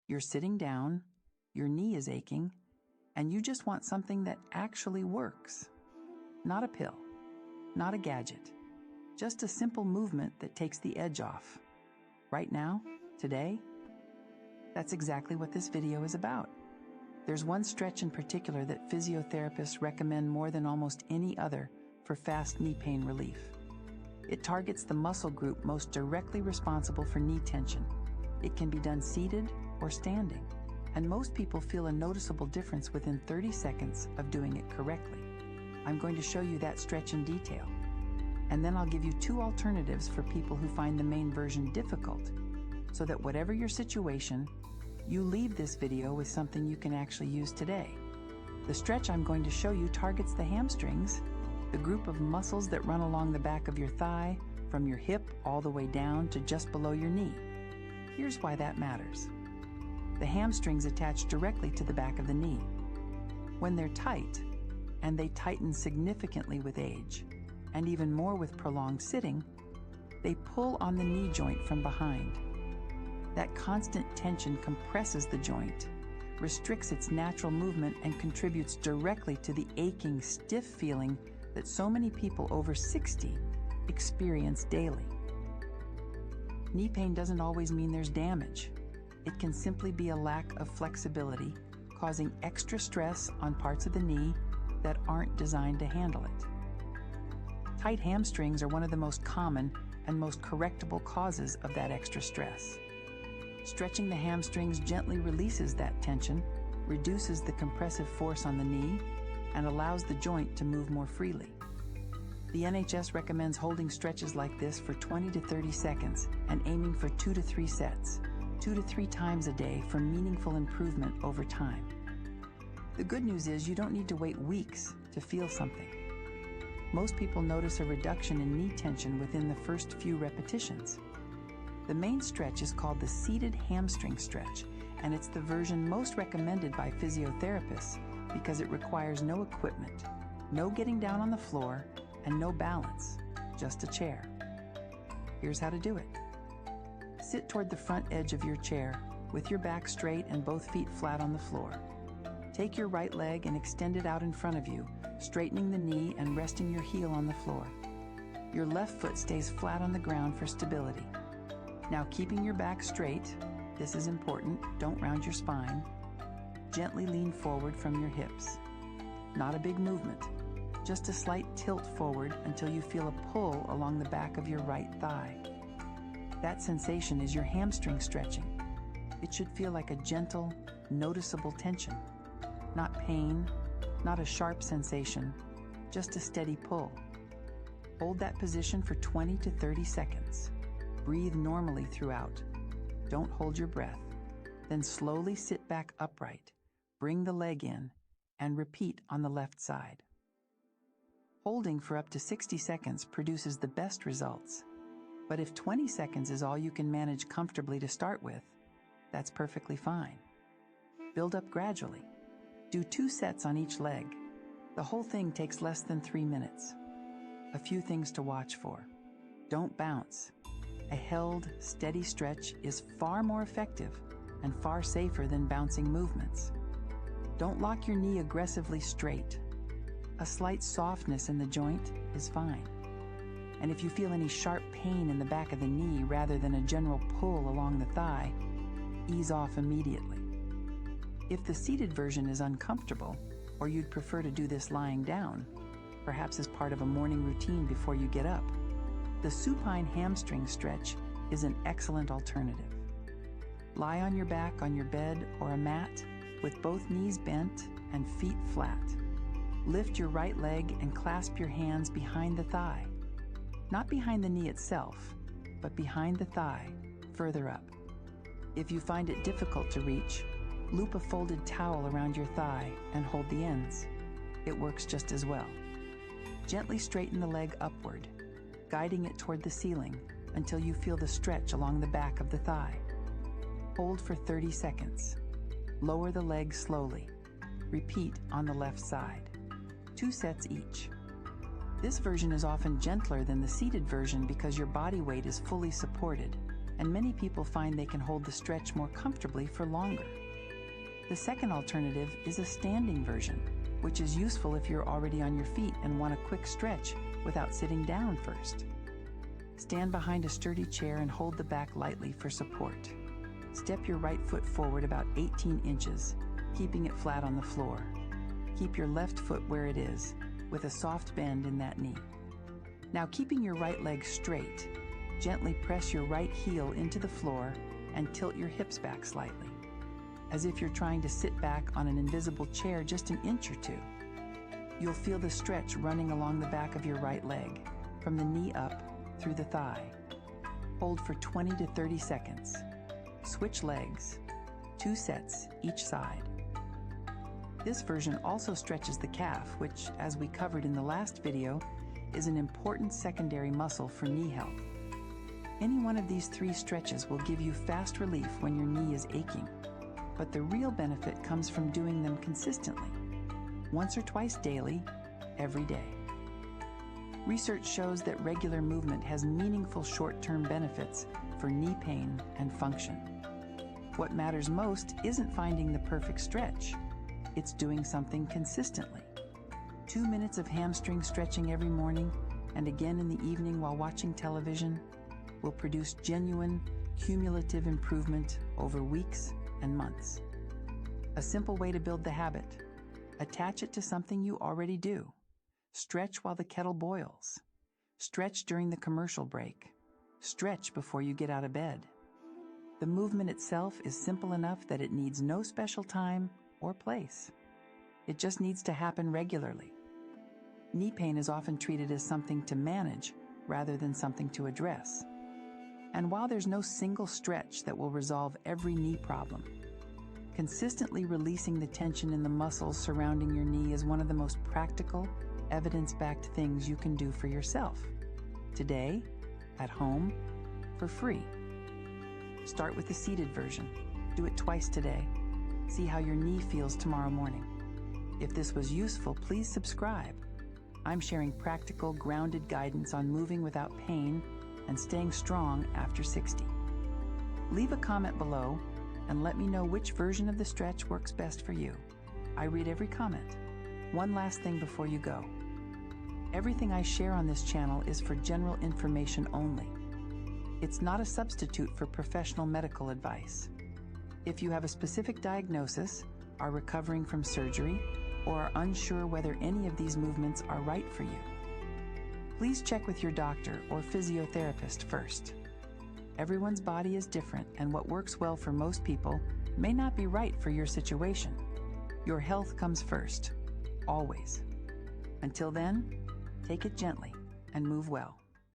You're sitting down, your knee is aching, and you just want something that actually works. Not a pill, not a gadget, just a simple movement that takes the edge off. Right now, today, that's exactly what this video is about. There's one stretch in particular that physiotherapists recommend more than almost any other for fast knee pain relief. It targets the muscle group most directly responsible for knee tension. It can be done seated or standing, and most people feel a noticeable difference within 30 seconds of doing it correctly. I'm going to show you that stretch in detail, and then I'll give you 2 alternatives for people who find the main version difficult, so that whatever your situation, you leave this video with something you can actually use today. The stretch I'm going to show you targets the hamstrings, the group of muscles that run along the back of your thigh, from your hip all the way down to just below your knee. Here's why that matters. The hamstrings attach directly to the back of the knee. When they're tight, and they tighten significantly with age, and even more with prolonged sitting, they pull on the knee joint from behind. That constant tension compresses the joint, restricts its natural movement, and contributes directly to the aching, stiff feeling that so many people over 60 experience daily. Knee pain doesn't always mean there's damage. It can simply be a lack of flexibility, causing extra stress on parts of the knee that aren't designed to handle it. Tight hamstrings are one of the most common and most correctable causes of that extra stress. Stretching the hamstrings gently releases that tension, reduces the compressive force on the knee, and allows the joint to move more freely. The NHS recommends holding stretches like this for 20 to 30 seconds and aiming for 2 to 3 sets, 2 to 3 times a day for meaningful improvement over time. The good news is you don't need to wait weeks to feel something. Most people notice a reduction in knee tension within the first few repetitions. The main stretch is called the seated hamstring stretch, and it's the version most recommended by physiotherapists because it requires no equipment, no getting down on the floor, and no balance, just a chair. Here's how to do it. Sit toward the front edge of your chair with your back straight and both feet flat on the floor. Take your right leg and extend it out in front of you, straightening the knee and resting your heel on the floor. Your left foot stays flat on the ground for stability. Now, keeping your back straight, this is important, don't round your spine. Gently lean forward from your hips. Not a big movement, just a slight tilt forward until you feel a pull along the back of your right thigh. That sensation is your hamstring stretching. It should feel like a gentle, noticeable tension. Not pain, not a sharp sensation, just a steady pull. Hold that position for 20 to 30 seconds. Breathe normally throughout. Don't hold your breath. Then slowly sit back upright. Bring the leg in and repeat on the left side. Holding for up to 60 seconds produces the best results. But if 20 seconds is all you can manage comfortably to start with, that's perfectly fine. Build up gradually. Do 2 sets on each leg. The whole thing takes less than 3 minutes. A few things to watch for. Don't bounce. A held, steady stretch is far more effective and far safer than bouncing movements. Don't lock your knee aggressively straight. A slight softness in the joint is fine. And if you feel any sharp pain in the back of the knee rather than a general pull along the thigh, ease off immediately. If the seated version is uncomfortable, or you'd prefer to do this lying down, perhaps as part of a morning routine before you get up, the supine hamstring stretch is an excellent alternative. Lie on your back on your bed or a mat with both knees bent and feet flat. Lift your right leg and clasp your hands behind the thigh. Not behind the knee itself, but behind the thigh, further up. If you find it difficult to reach, loop a folded towel around your thigh and hold the ends. It works just as well. Gently straighten the leg upward, guiding it toward the ceiling until you feel the stretch along the back of the thigh. Hold for 30 seconds. Lower the leg slowly. Repeat on the left side. 2 sets each. This version is often gentler than the seated version because your body weight is fully supported, and many people find they can hold the stretch more comfortably for longer. The second alternative is a standing version, which is useful if you're already on your feet and want a quick stretch without sitting down first. Stand behind a sturdy chair and hold the back lightly for support. Step your right foot forward about 18 inches, keeping it flat on the floor. Keep your left foot where it is, with a soft bend in that knee. Now, keeping your right leg straight, gently press your right heel into the floor and tilt your hips back slightly, as if you're trying to sit back on an invisible chair just an inch or two. You'll feel the stretch running along the back of your right leg, from the knee up through the thigh. Hold for 20 to 30 seconds. Switch legs, 2 sets each side. This version also stretches the calf, which, as we covered in the last video, is an important secondary muscle for knee health. Any one of these 3 stretches will give you fast relief when your knee is aching, but the real benefit comes from doing them consistently, once or twice daily, every day. Research shows that regular movement has meaningful short-term benefits for knee pain and function. What matters most isn't finding the perfect stretch, it's doing something consistently. 2 minutes of hamstring stretching every morning and again in the evening while watching television will produce genuine, cumulative improvement over weeks and months. A simple way to build the habit: attach it to something you already do. Stretch while the kettle boils. Stretch during the commercial break. Stretch before you get out of bed. The movement itself is simple enough that it needs no special time or place. It just needs to happen regularly. Knee pain is often treated as something to manage rather than something to address. And while there's no single stretch that will resolve every knee problem, consistently releasing the tension in the muscles surrounding your knee is one of the most practical, evidence-backed things you can do for yourself. Today, at home, for free. Start with the seated version. Do it twice today. See how your knee feels tomorrow morning. If this was useful, please subscribe. I'm sharing practical, grounded guidance on moving without pain and staying strong after 60. Leave a comment below and let me know which version of the stretch works best for you. I read every comment. One last thing before you go. Everything I share on this channel is for general information only. It's not a substitute for professional medical advice. If you have a specific diagnosis, are recovering from surgery, or are unsure whether any of these movements are right for you, please check with your doctor or physiotherapist first. Everyone's body is different, and what works well for most people may not be right for your situation. Your health comes first, always. Until then, take it gently and move well.